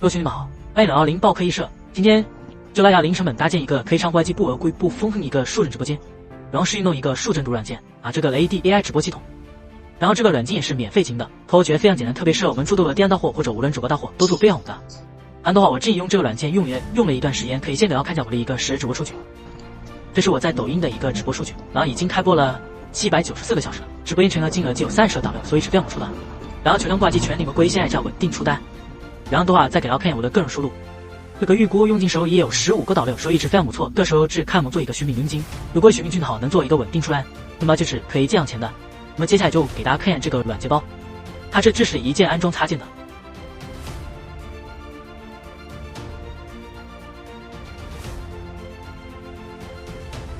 各位兄弟们好，欢迎来到零爆科艺社。今天就来到零成本搭建一个可以长 YG 不违规不封封的一个数人直播间，然后是运用一个数帧读软件这个 AD AI 直播系统。然后这个软件也是免费型的，头觉得非常简单，特别适合我们诸多的电商大货或者无人直播大货都做非常的。的话，我自己用这个软件用了一段时间，可以先给大家看一下我的一个实时直播数据。这是我在抖音的一个直播数据，然后已经开播了794个小时了，直播间成交金额就有32W，所以是非常不错的。然后全量挂机全领个规，现在在稳定出单。然后的话，再给大家看一下我的个人收入，这个预估用金收入也有15个W，收益值非常不错。这时候是看我们做一个寻命运金，如果寻命运的好，能做一个稳定出单，那么就是可以这样钱的。那么接下来就给大家看一下这个软件包，它是支持一键安装插件的。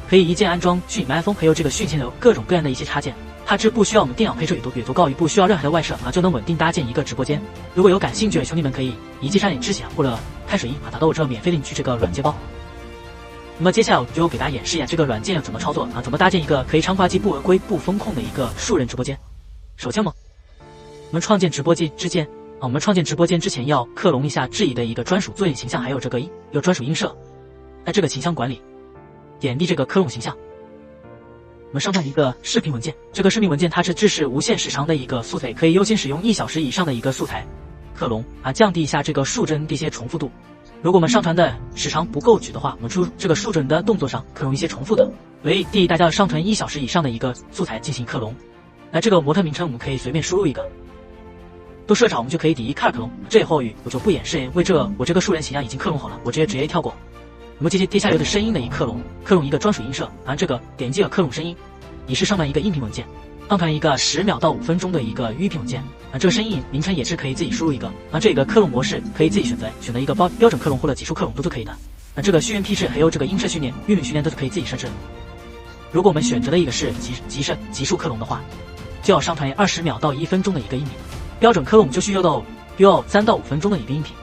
可以一键安装迅猛 iPhone，还有这个迅千流各种各样的一些插件，它是不需要我们电脑配置也足够，也不需要任何的外设就能稳定搭建一个直播间。如果有感兴趣的兄弟们，可以一键上点知晓或者开水印打到我这免费领取这个软件包。那么接下来我就给大家演示一下这个软件要怎么操作怎么搭建一个可以长挂机不违规不风控的一个数人直播间。首先我们创建直播间之前我们创建直播间之前要克隆一下质疑的一个专属作业形象，还有这个有专属映射。在这个形象管理点击这个克隆形象，我们上传一个视频文件，这个视频文件它是支持无限时长的一个素材，可以优先使用1小时以上的一个素材克隆降低一下这个数帧的一些重复度。如果我们上传的时长不够久的话，我们出这个数帧的动作上克隆一些重复的，所以建议大家上传1小时以上的一个素材进行克隆。那这个模特名称我们可以随便输入一个，都设置好我们就可以点击开始克隆。这以后我就不演示，因为我这个数人形象已经克隆好了，我直接跳过。那么接下来的声音的一克隆一个专属音色，这个点击了克隆声音，也是上传一个音频文件，上传一个10秒到5分钟的一个音频文件这个声音名称也是可以自己输入一个这个克隆模式可以自己选择一个标准克隆或者级数克隆都是可以的这个训练批次还有这个音色训练韵律训练都是可以自己设置。如果我们选择的一个是级数克隆的话，就要上传20秒到1分钟的一个音频，标准克隆我们就需要3到5分钟的一个音频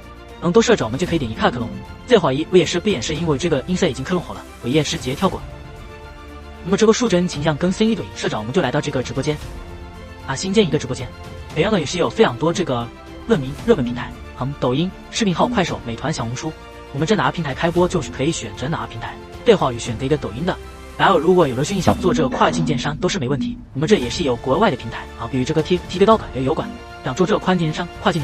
都设置，我们就可以点击开克隆。这会儿我也是不演示，因为这个音色已经克隆好了，我也是直接跳过。那么这个数帧形象跟声音对应设置，我们就来到这个直播间新建一个直播间。同样的也是有非常多这个热门平台抖音、视频号、快手、美团、小红书，我们这哪个平台开播就是可以选择哪个平台。这会儿选择一个抖音的，然后如果有的兄弟想做这个跨境电商都是没问题，我们这也是有国外的平台比如这个 TikTok 也有管，想做这个跨境电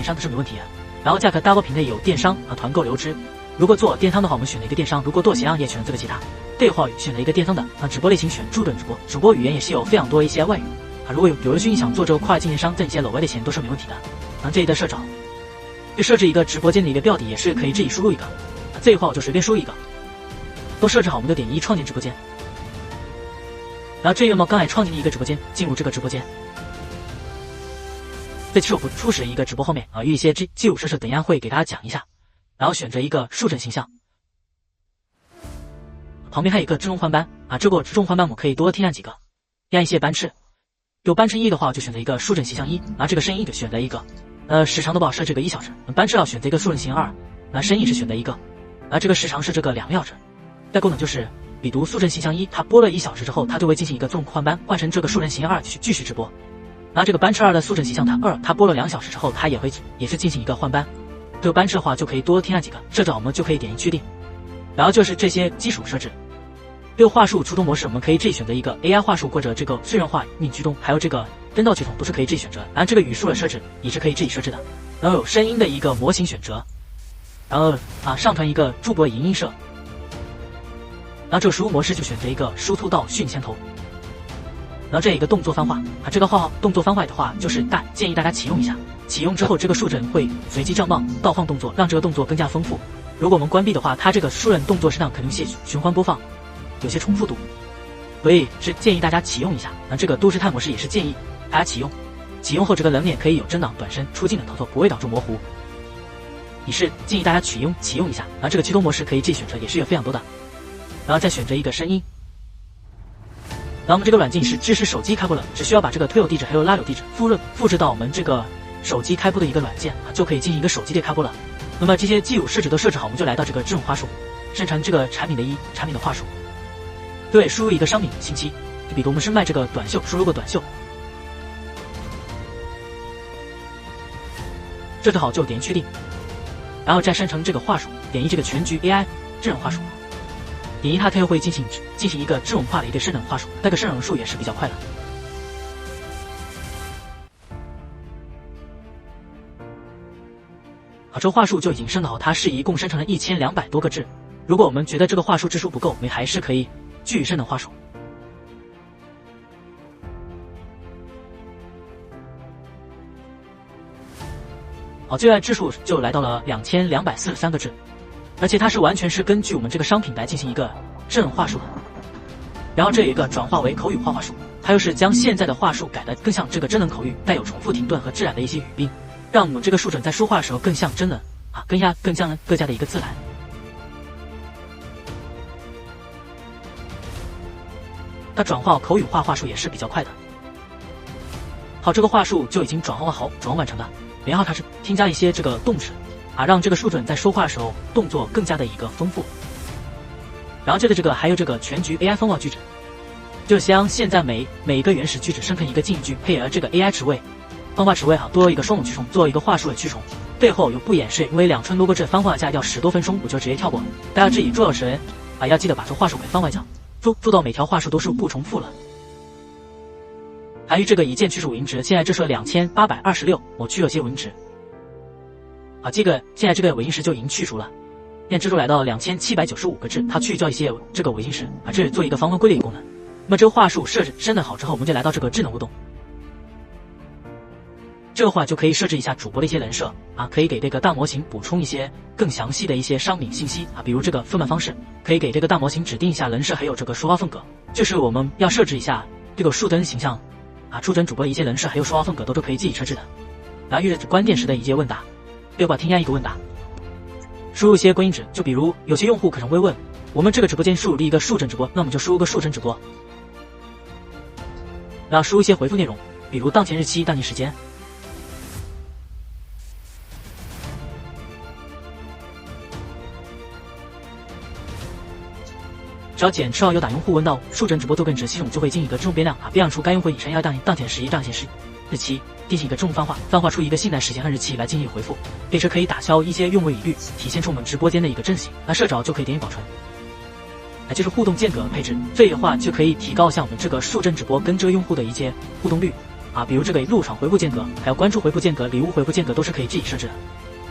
商都是没问题的。然后价格大多平台有电商团购流支。如果做电商的话，我们选了一个电商；如果做鞋业选了这个其他。这会儿选了一个电商的直播类型选助人直播，主播语言也是有非常多一些外语如果有的兄弟想做这个跨境电商挣一些额外的钱都是没问题的这里的设置好，就设置一个直播间的一个标题也是可以自己输入一个这一块我就随便输入一个，都设置好我们就点击创建直播间。然后这我们刚才创建的一个直播间，进入这个直播间，这是我初始的一个直播后面有一些基础设施等一下会给大家讲一下。然后选择一个数帧形象，旁边还有一个自动换班这个自动换班我可以多添加几个，加一些班次。有班次1的话，我就选择一个数帧形象1，这个声音就选择一个，时长的话设置个1小时，班次要选择一个数帧形象2，声音是选择一个，这个时长是这个2个小时。再功能就是比读数帧形象1，它播了1小时之后，它就会进行一个自动换班，换成这个数帧形象2继续直播。这个班次2的数帧形象它播了2小时之后，它也是进行一个换班。这个班次的话就可以多添加几个，设置好我们就可以点击确定。然后就是这些基础设置。话术初中模式我们可以自己选择一个 AI 话术或者这个碎人化命驱动，还有这个灯道系统都是可以自己选择。然后这个语速的设置也是可以自己设置的。然后有声音的一个模型选择，然后上传一个主播影音设。然后这个输入模式就选择一个输出到迅千头。然后这一个动作番话这个动作番话的话就是建议大家启用一下。启用之后，这个数帧会随机降棒倒放动作，让这个动作更加丰富。如果我们关闭的话，它这个数人动作适当可能有些循环播放，有些重复度，所以是建议大家启用一下。这个都市态模式也是建议大家启用。启用后，这个人脸可以有增档、短身、出镜的操作，不会导致模糊。也是建议大家启用一下。这个驱动模式可以自己选择，也是有非常多的。然后再选择一个声音。然后我们这个软件是支持手机开播了，只需要把这个推友地址还有拉友地址复制到我们这个手机开播的一个软件就可以进行一个手机的开播了。那么这些基础设置都设置好，我们就来到这个智能话术，生成这个产品的话术。对，输入一个商品信息，就比如我们是卖这个短袖，输入个短袖。设置好就点确定。然后再生成这个话术，点击这个全局 AI 智能话术，点击它又会进行一个智能化的一个生成话术，那个生成数也是比较快的。好，这个话术就已经生成好，它是一共生成了1200多个字。如果我们觉得这个话术字数不够，我们还是可以继续生成话术。好，最爱字数就来到了2243个字，而且它是完全是根据我们这个商品来进行一个智能话术的。然后这有一个转化为口语化话术，它又是将现在的话术改得更像这个真人口语，带有重复停顿和自然的一些语病，让我们这个树准在说话的时候更像真人啊，更加的一个自然。它转化口语化话术也是比较快的。好，这个话术就已经转化完成了。然后它是添加一些这个动词啊，让这个树准在说话的时候动作更加的一个丰富。然后这个还有这个全局 AI 方法句子，就将现在每一个原始句子生成一个近义句，配合这个 AI 词汇方法词汇多一个双语去重，做一个话术的去重。最后有不演示，因为2000多个字方法加要10多分钟，我就直接跳过。大家自己做的时啊，要记得把这话术给放外讲，做到每条话术都是不重复了。还有这个一键去除尾音值，现在这是2826，我去了些尾音值。好，现在这个尾音值就已经去除了，现在蜘蛛来到2795个字，它去掉一些这个尾音值啊，这是做一个防风归类功能。那么这个话术设置生成好之后，我们就来到这个智能互动。这个话就可以设置一下主播的一些人设啊，可以给这个大模型补充一些更详细的一些商品信息啊，比如这个分版方式，可以给这个大模型指定一下人设，还有这个说话风格，就是我们要设置一下这个树灯形象啊，出整主播的一些人设还有说话风格都是可以自己设置的。然后遇到关键时的一些问答，对吧？添加一个问答，输入一些关键词，就比如有些用户可能会问，我们这个直播间输入一个树整直播，那我们就输入个树整直播，然后输入一些回复内容，比如当前日期、当前时间。只要检测有打用户问到树整直播多更值，系统就会进行一个自动变量啊，变量出该用户拟成要当前时日期，进行一个自动泛化出一个现在时间和日期来进行回复，并且可以打消一些用户疑虑，体现出我们直播间的一个正性。那设置好就可以点击保存。就是互动间隔配置，这的话就可以提高像我们这个树整直播跟这个用户的一些互动率啊，比如这个入场回复间隔，还有关注回复间隔、礼物回复间隔都是可以自己设置的。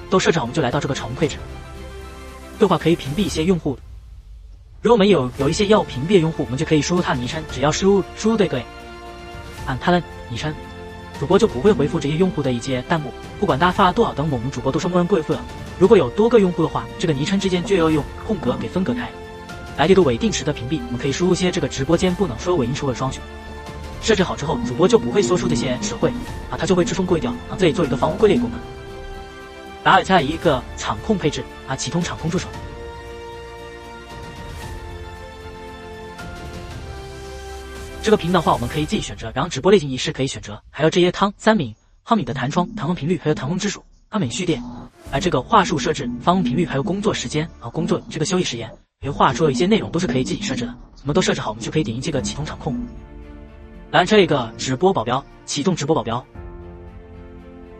都设置好，我们就来到这个场控配置。这话可以屏蔽一些用户。如果我们有一些要屏蔽的用户，我们就可以输入他的昵称，只要输入这个按他的昵称，主播就不会回复这些用户的一些弹幕，不管大家发了多少弹幕，我们主播都是默认不回复的。如果有多个用户的话，这个昵称之间就要用空格给分隔开。来这个伪定时的屏蔽，我们可以输入一些这个直播间不能说伪音词或者双语。设置好之后，主播就不会说出这些词汇啊，它就会自动过滤掉啊，这里做一个防污归类功能。然后加一个场控配置啊，启动场控助手。这个频道的话，我们可以自己选择，然后直播类型仪式可以选择，还有这些3毫米的弹窗、弹簧频率，还有弹簧之数、阿美序列，而这个话术设置、访问频率，还有工作时间啊，工作这个休息时间，还有话术的一些内容都是可以自己设置的。我们都设置好，我们就可以点击这个启动场控，然后这个直播保镖启动直播保镖。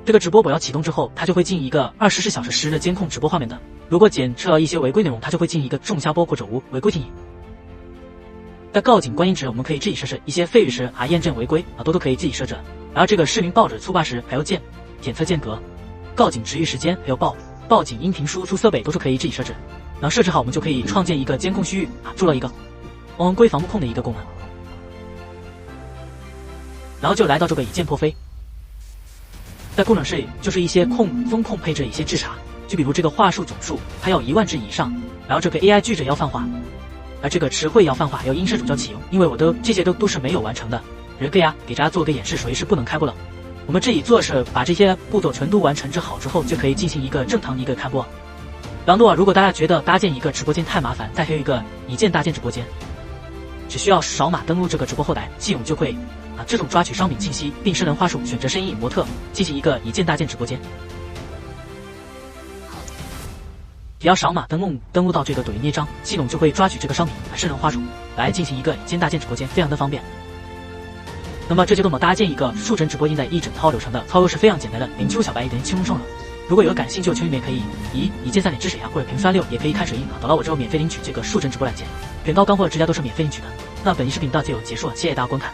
这个直播保镖启动之后，它就会进一个24小时实时的监控直播画面的。如果检测一些违规内容，它就会进一个重下播或者无违规停影。在告警关键值，我们可以自己设置一些废语时啊，验证违规啊，都可以自己设置。然后这个视频报纸触发时，还有检测间隔、告警值域时间，还有报警音频输出设备都是可以自己设置。然后设置好，我们就可以创建一个监控区域啊，做了一个违规防不控的一个功能。然后就来到这个一键破飞，在功能室里就是一些风控配置一些制查，就比如这个话术总数它要1万字以上，然后这个 AI 句子要泛化。而这个词汇要泛化，还有音色主教启用，因为我这些都是没有完成的，给大家做个演示，所以是不能开播了。我们这里做是把这些步骤全都完成好之后，就可以进行一个正常的一个开播。然后如果大家觉得搭建一个直播间太麻烦，再还有一个一键搭建直播间，只需要扫码登录这个直播后台，系统就会自动抓取商品信息，并生成话术，选择声音模特，进行一个一键搭建直播间。只要扫码登录到这个抖音页章，系统就会抓取这个商品生成话术来进行一个一键搭建直播间，非常的方便。那么这就这么搭建一个树整直播间的一整套流程的操作是非常简单的，零基础小白也能轻松上手。如果有感兴趣的球迷们可以一键3连支持呀，或者评论6也可以看水印啊，等到我之后免费领取这个数帧直播软件，远高干货的直家都是免费领取的。那本期视频到这就结束了，谢谢大家观看。